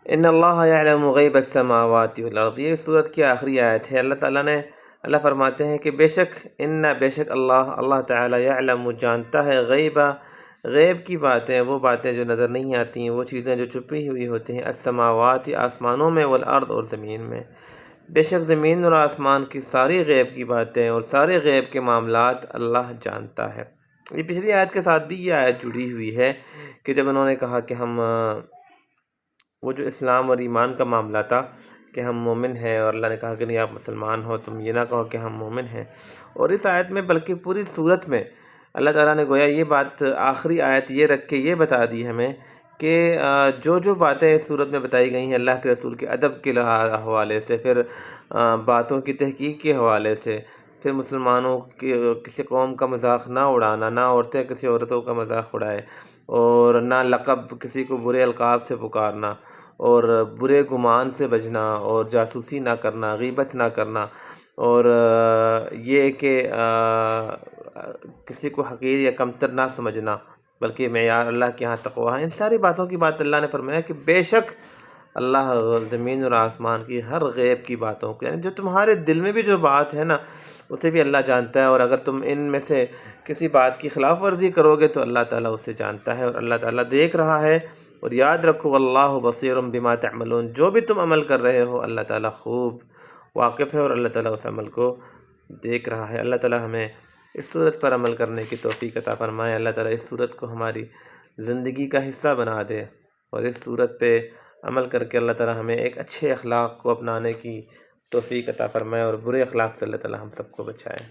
ان اللہ یعلم غیب السماوات والارض، یہ سورت کی آخری آیت ہے۔ اللہ فرماتے ہیں کہ بے شک اللہ تعالیٰ یعلم جانتا ہے غیب کی باتیں، وہ باتیں جو نظر نہیں آتی ہیں، وہ چیزیں جو چھپی ہوئی ہوتی ہیں، السماوات آسمانوں میں، والارض اور زمین میں، بے شک زمین اور آسمان کی ساری غیب کی باتیں اور سارے غیب کے معاملات اللہ جانتا ہے۔ یہ پچھلی آیت کے ساتھ بھی یہ آیت جڑی ہوئی ہے کہ جب انہوں نے کہا کہ ہم وہ جو اسلام اور ایمان کا معاملہ تھا کہ ہم مومن ہیں، اور اللہ نے کہا کہ نہیں آپ مسلمان ہو، تم یہ نہ کہو کہ ہم مومن ہیں۔ اور اس آیت میں بلکہ پوری صورت میں اللہ تعالیٰ نے گویا یہ بات آخری آیت یہ رکھ کے یہ بتا دی ہمیں کہ جو باتیں اس صورت میں بتائی گئی ہیں اللہ کے رسول کے ادب کے حوالے سے، پھر باتوں کی تحقیق کے حوالے سے، پھر مسلمانوں کی کسی قوم کا مذاق نہ اڑانا، نہ عورتیں کسی عورتوں کا مذاق اڑائے، اور نہ لقب کسی کو برے القاب سے پکارنا، اور برے گمان سے بچنا، اور جاسوسی نہ کرنا، غیبت نہ کرنا، اور یہ کہ کسی کو حقیر یا کمتر نہ سمجھنا، بلکہ معیار اللہ کے ہاں تقویٰ ہے۔ ان ساری باتوں کی بات اللہ نے فرمایا کہ بے شک اللہ زمین اور آسمان کی ہر غیب کی باتوں کو، یعنی جو تمہارے دل میں بھی جو بات ہے نا اسے بھی اللہ جانتا ہے، اور اگر تم ان میں سے کسی بات کی خلاف ورزی کرو گے تو اللہ تعالیٰ اسے جانتا ہے، اور اللہ تعالیٰ دیکھ رہا ہے۔ اور یاد رکھو واللہ بصیر بما تعملون، جو بھی تم عمل کر رہے ہو اللہ تعالیٰ خوب واقف ہے، اور اللہ تعالیٰ اس عمل کو دیکھ رہا ہے۔ اللہ تعالیٰ ہمیں اس صورت پر عمل کرنے کی توفیق عطا فرمائے۔ اللہ تعالیٰ اس صورت کو ہماری زندگی کا حصہ بنا دے، اور اس صورت پہ عمل کر کے اللہ تعالیٰ ہمیں ایک اچھے اخلاق کو اپنانے کی توفیق عطا فرمائے، اور برے اخلاق سے اللہ تعالیٰ ہم سب کو بچائے۔